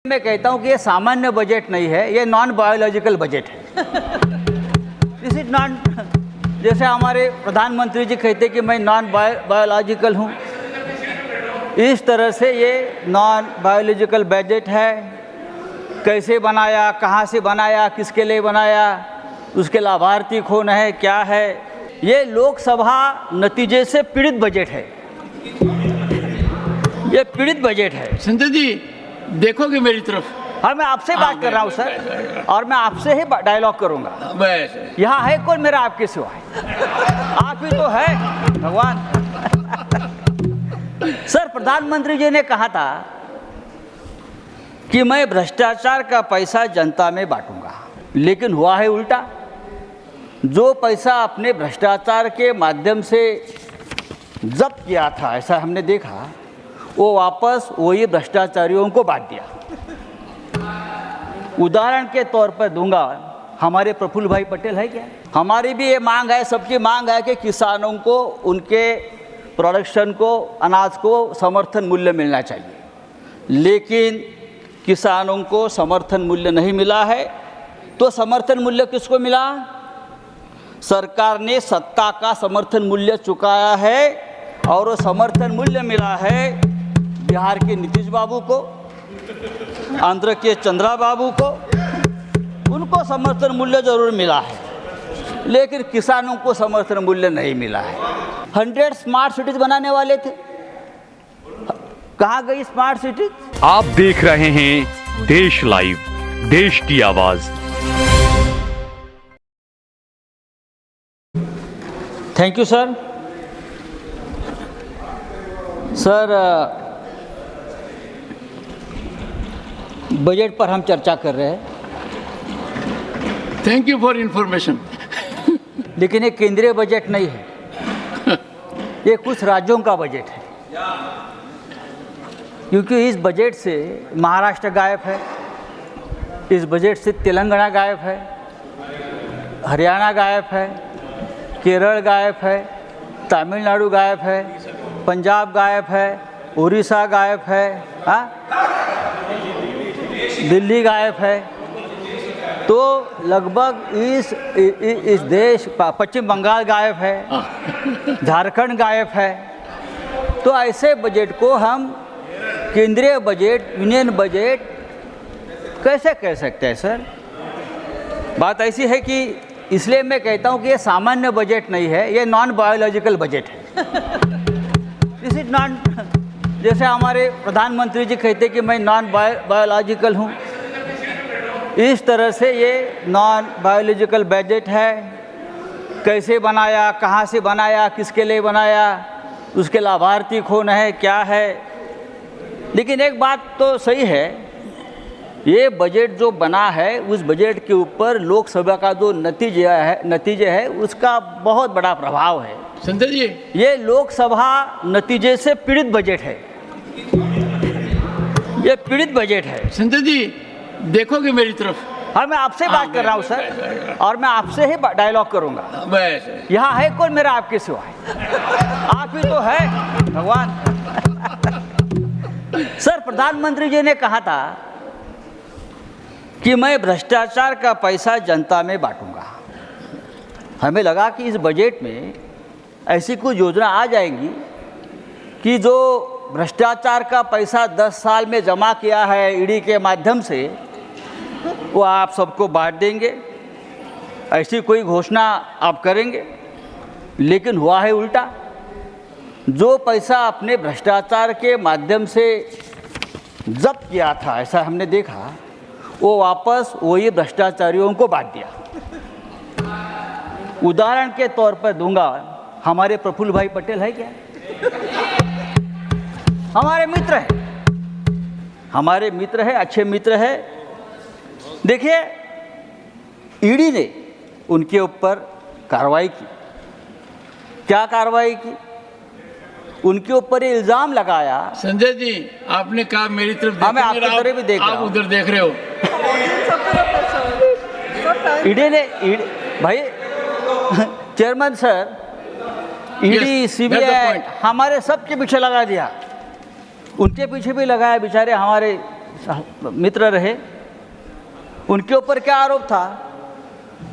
मैं कहता हूं कि ये सामान्य बजट नहीं है, ये नॉन बायोलॉजिकल बजट है। दिस इज नॉन, जैसे हमारे प्रधानमंत्री जी कहते कि मैं नॉन बायोलॉजिकल हूं, इस तरह से ये नॉन बायोलॉजिकल बजट है। कैसे बनाया, कहां से बनाया, किसके लिए बनाया, उसके लाभार्थी कौन है, क्या है, ये लोकसभा नतीजे से पीड़ित बजट है। ये पीड़ित बजट है। संजय जी देखोगे मेरी तरफ? हाँ, मैं आपसे बात कर रहा हूँ सर, और मैं आपसे ही डायलॉग करूंगा। बस यहाँ है कौन मेरा आपके सिवा है? आप ही तो है भगवान। सर, प्रधानमंत्री जी ने कहा था कि मैं भ्रष्टाचार का पैसा जनता में बांटूंगा, लेकिन हुआ है उल्टा। जो पैसा अपने भ्रष्टाचार के माध्यम से जब्त किया था, ऐसा हमने देखा, वो वापस वही भ्रष्टाचारियों को बांट दिया। उदाहरण के तौर पर दूंगा, हमारे प्रफुल्ल भाई पटेल है क्या? हमारी भी ये मांग है, सबकी मांग है कि किसानों को उनके प्रोडक्शन को, अनाज को समर्थन मूल्य मिलना चाहिए, लेकिन किसानों को समर्थन मूल्य नहीं मिला है। तो समर्थन मूल्य किसको मिला? सरकार ने सत्ता का समर्थन मूल्य चुकाया है, और वो समर्थन मूल्य मिला है बिहार के नीतीश बाबू को, आंध्र के चंद्रा बाबू को। उनको समर्थन मूल्य जरूर मिला है, लेकिन किसानों को समर्थन मूल्य नहीं मिला है। 100 स्मार्ट सिटीज बनाने वाले थे, कहाँ गई स्मार्ट सिटी? आप देख रहे हैं देश लाइव, देश की आवाज। Thank you sir. Sir, budget पर हम चर्चा कर रहे हैं। Thank you for information. लेकिन ये केंद्रीय बजट नहीं है, ये कुछ राज्यों का बजट है, क्योंकि इस बजट से महाराष्ट्र गायब है, इस बजट से तेलंगाना गायब है, हरियाणा गायब है, केरल गायब है, तमिलनाडु गायब है, पंजाब गायब है, उड़ीसा गायब है, दिल्ली गायब है। तो लगभग इस देश, पश्चिम बंगाल गायब है, झारखंड गायब है। तो ऐसे बजट को हम केंद्रीय बजट, यूनियन बजट कैसे कह सकते हैं सर? बात ऐसी है कि इसलिए मैं कहता हूं कि ये सामान्य बजट नहीं है, ये नॉन बायोलॉजिकल बजट है। दिस इज नॉन, जैसे हमारे प्रधानमंत्री जी कहते कि मैं नॉन बायोलॉजिकल हूँ, इस तरह से ये नॉन बायोलॉजिकल बजट है। कैसे बनाया, कहाँ से बनाया, किसके लिए बनाया, उसके लाभार्थी कौन है, क्या है। लेकिन एक बात तो सही है, ये बजट जो बना है, उस बजट के ऊपर लोकसभा का जो नतीजे है उसका बहुत बड़ा प्रभाव है। संजय जी ये लोकसभा नतीजे से पीड़ित बजट है, ये पीड़ित बजट है। संजय जी देखोगे मेरी तरफ? हाँ, मैं आपसे बात कर रहा हूँ सर, और मैं आपसे ही डायलॉग करूंगा। बस यहाँ है कौन मेरा आपके सिवा है? आप ही तो है भगवान। सर, प्रधानमंत्री जी ने कहा था कि मैं भ्रष्टाचार का पैसा जनता में बांटूंगा। हमें लगा कि इस बजट में ऐसी कोई योजना आ जाएगी कि जो भ्रष्टाचार का पैसा 10 साल में जमा किया है ईडी के माध्यम से, वो आप सबको बांट देंगे, ऐसी कोई घोषणा आप करेंगे। लेकिन हुआ है उल्टा। जो पैसा अपने भ्रष्टाचार के माध्यम से जब्त किया था, ऐसा हमने देखा, वो वापस वही भ्रष्टाचारियों को बांट दिया। उदाहरण के तौर पर दूंगा, हमारे प्रफुल्ल भाई पटेल है क्या? हमारे मित्र है, हमारे मित्र है, अच्छे मित्र है। देखिए, ईडी ने उनके ऊपर कार्रवाई की। क्या कार्रवाई की? उनके ऊपर ये इल्जाम लगाया। संजय जी आपने कहा मेरी तरफ, मैं आपकी तरफ भी देख रहा हूं। आप उधर देख रहे हो। ईडी ने, भाई चेयरमैन सर, ईडी, सीबीआई हमारे सबके पीछे लगा दिया। उनके पीछे भी लगाया, बेचारे हमारे मित्र रहे, उनके ऊपर क्या आरोप था?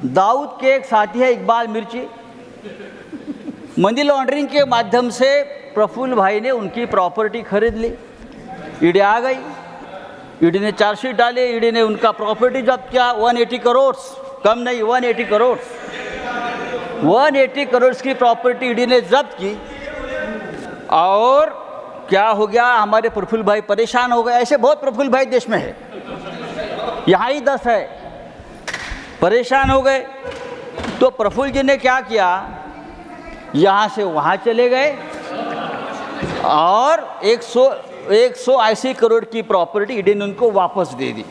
दाऊद के एक साथी है इकबाल मिर्ची, मनी लॉन्ड्रिंग के माध्यम से प्रफुल्ल भाई ने उनकी प्रॉपर्टी खरीद ली। ईडी आ गई, ईडी ने चार्जशीट डाले, ईडी ने उनका प्रॉपर्टी जब्त किया। 180 करोड़, कम नहीं, 180 करोड़, 180 करोड़ की प्रॉपर्टी ईडी ने जब्त की। और क्या हो गया, हमारे प्रफुल्ल भाई परेशान हो गए। ऐसे बहुत प्रफुल्ल भाई देश में है, यहाँ ही 10 है, परेशान हो गए। तो प्रफुल्ल जी ने क्या किया, यहाँ से वहाँ चले गए और 180 करोड़ की प्रॉपर्टी ईडी ने उनको वापस दे दी।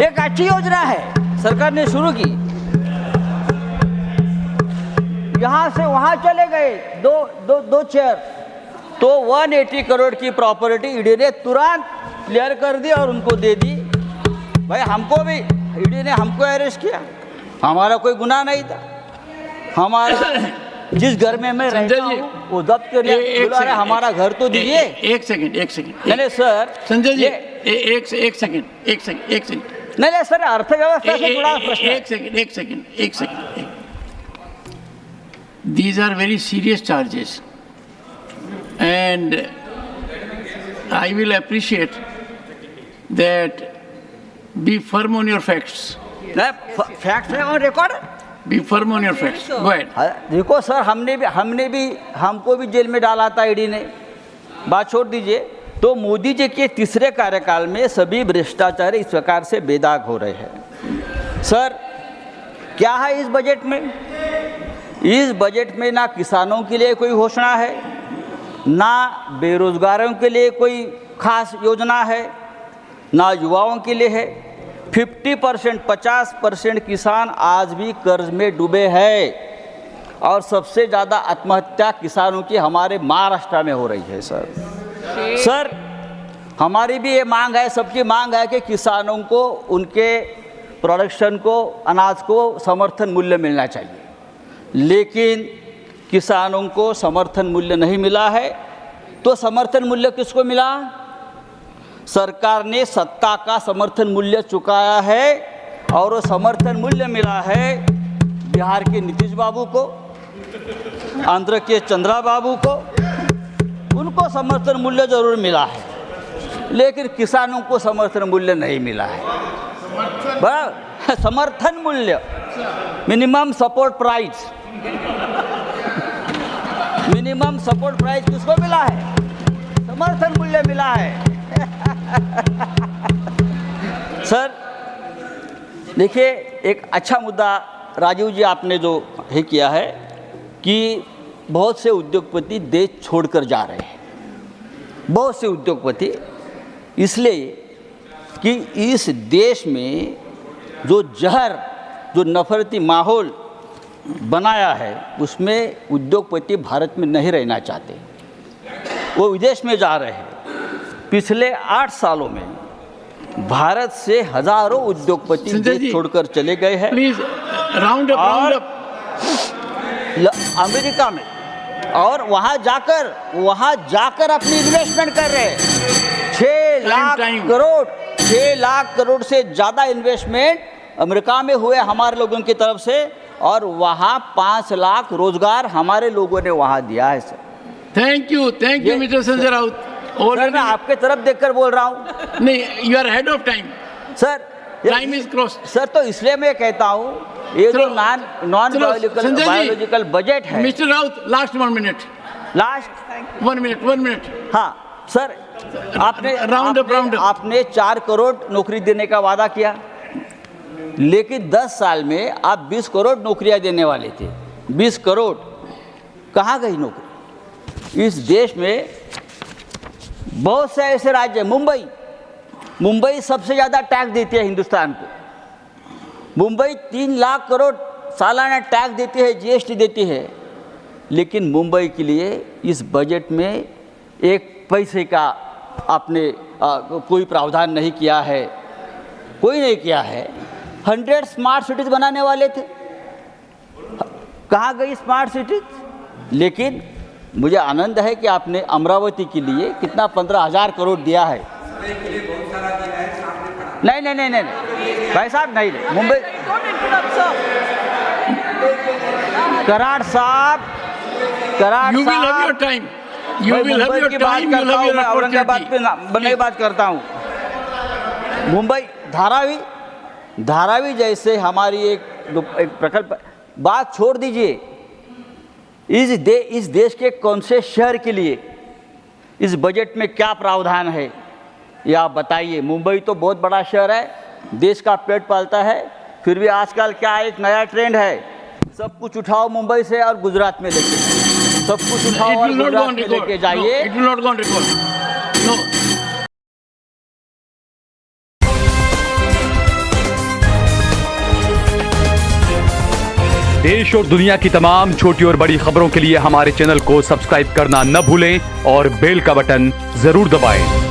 एक अच्छी योजना है, सरकार ने शुरू की। यहाँ से वहाँ चले गए, दो चेयर, तो 180 करोड़ की प्रॉपर्टी ईडी ने तुरंत क्लियर कर दी और उनको दे दी। भाई हमको भी ईडी ने हमको अरेस्ट किया, हमारा कोई गुनाह नहीं था। हमारा जिस घर में मैं रहता हूँ वो जब्त कर लिया। बोला अरे हमारा घर तो दीजिए। एक सेकंड नहीं सर, संजय जी, एक सेकंड नहीं सर, अर्थव्यवस्था से जुड़ा प्रश्न है। एक second These are very serious charges, and I will appreciate that. Be firm on your facts. Fact है on record. Be firm on your facts. Go ahead. देखो सर, हमको भी जेल में डाला था ईडी ने, बात छोड़ दीजिए। तो मोदी जी के तीसरे कार्यकाल में सभी भ्रष्टाचार इस प्रकार से बेदाग हो रहे हैं। सर क्या है इस बजट में? इस बजट में ना किसानों के लिए कोई घोषणा है, ना बेरोजगारों के लिए कोई खास योजना है, ना युवाओं के लिए है। 50%, 50% किसान आज भी कर्ज में डूबे हैं और सबसे ज़्यादा आत्महत्या किसानों की हमारे महाराष्ट्र में हो रही है। सर हमारी भी ये मांग है, सबकी मांग है कि किसानों को उनके प्रोडक्शन को, अनाज को समर्थन मूल्य मिलना चाहिए, लेकिन किसानों को समर्थन मूल्य नहीं मिला है। तो समर्थन मूल्य किसको मिला? सरकार ने सत्ता का समर्थन मूल्य चुकाया है और वो समर्थन मूल्य मिला है बिहार के नीतीश बाबू को, आंध्र के चंद्रा बाबू को। उनको समर्थन मूल्य जरूर मिला है, लेकिन किसानों को समर्थन मूल्य नहीं मिला है। समर्थन मूल्य, minimum support price, minimum support price किसको मिला है? समर्थन मूल्य मिला है। सर देखिए, एक अच्छा मुद्दा राजीव जी आपने जो है किया है कि बहुत से उद्योगपति देश छोड़कर जा रहे हैं। बहुत से उद्योगपति इसलिए कि इस देश में जो जहर, जो नफरती माहौल बनाया है, उसमें उद्योगपति भारत में नहीं रहना चाहते, वो विदेश में जा रहे हैं। पिछले 8 सालों में भारत से हजारों उद्योगपति देश छोड़कर चले गए हैं। प्लीज राउंड अप अमेरिका में, और वहां जाकर अपनी इन्वेस्टमेंट कर रहे हैं। 6 लाख करोड़ से ज़्यादा इन्वेस्टमेंट अमेरिका में हुए हमारे लोगों की तरफ से, और वहाँ 5 लाख रोजगार हमारे लोगों ने वहाँ दिया है। Sir thank you mister Sanjay Raut. Sir मैं आपके तरफ देखकर बोल रहा हूँ। नहीं, you are head of time sir, time is cross. Sir तो इसलिए मैं कहता हूँ ये जो नॉन बायोलॉजिकल बजट है। Mister Raut, last 1 minute, last 1 minute. हाँ सर, राउंड अप। आपने 4 करोड़ नौकरी देने का वादा किया, लेकिन 10 साल में आप 20 करोड़ नौकरियां देने वाले थे। 20 करोड़ कहाँ गई नौकरी? इस देश में बहुत से ऐसे राज्य, मुंबई सबसे ज़्यादा टैक्स देती है हिंदुस्तान को। मुंबई 3 लाख करोड़ सालाना टैक्स देती है, जीएसटी देती है, लेकिन मुंबई के लिए इस बजट में एक पैसे का आपने कोई प्रावधान नहीं किया है, कोई नहीं किया है। 100 स्मार्ट सिटीज़ बनाने वाले थे, कहाँ गई स्मार्ट सिटीज़? लेकिन मुझे आनंद है कि आपने अमरावती के लिए कितना 15,000 करोड़ दिया है। नहीं नहीं नहीं नहीं भाई साहब, नहीं मुंबई कराड़ साहब, कराड़ You will have साहब, your time. You मैं will have मुंबई your की बात time. You will करता have हूँ, your मैं औरंगाबाद पे opportunity. बनने की बात करता हूँ। मुंबई धारावी जैसे हमारी एक प्रकल्प, बात छोड़ दीजिए, इस देश के कौन से शहर के लिए इस बजट में क्या प्रावधान है ये आप बताइए। मुंबई तो बहुत बड़ा शहर है, देश का पेट पालता है, फिर भी आजकल क्या एक नया ट्रेंड है, सब कुछ उठाओ मुंबई से और गुजरात में लेके, सब कुछ It उठाओ और will not go Gujarat on में record. लेके No, जाइए। it will not go on record. No. देश और दुनिया की तमाम छोटी और बड़ी खबरों के लिए हमारे चैनल को सब्सक्राइब करना न भूलें और बेल का बटन जरूर दबाएं।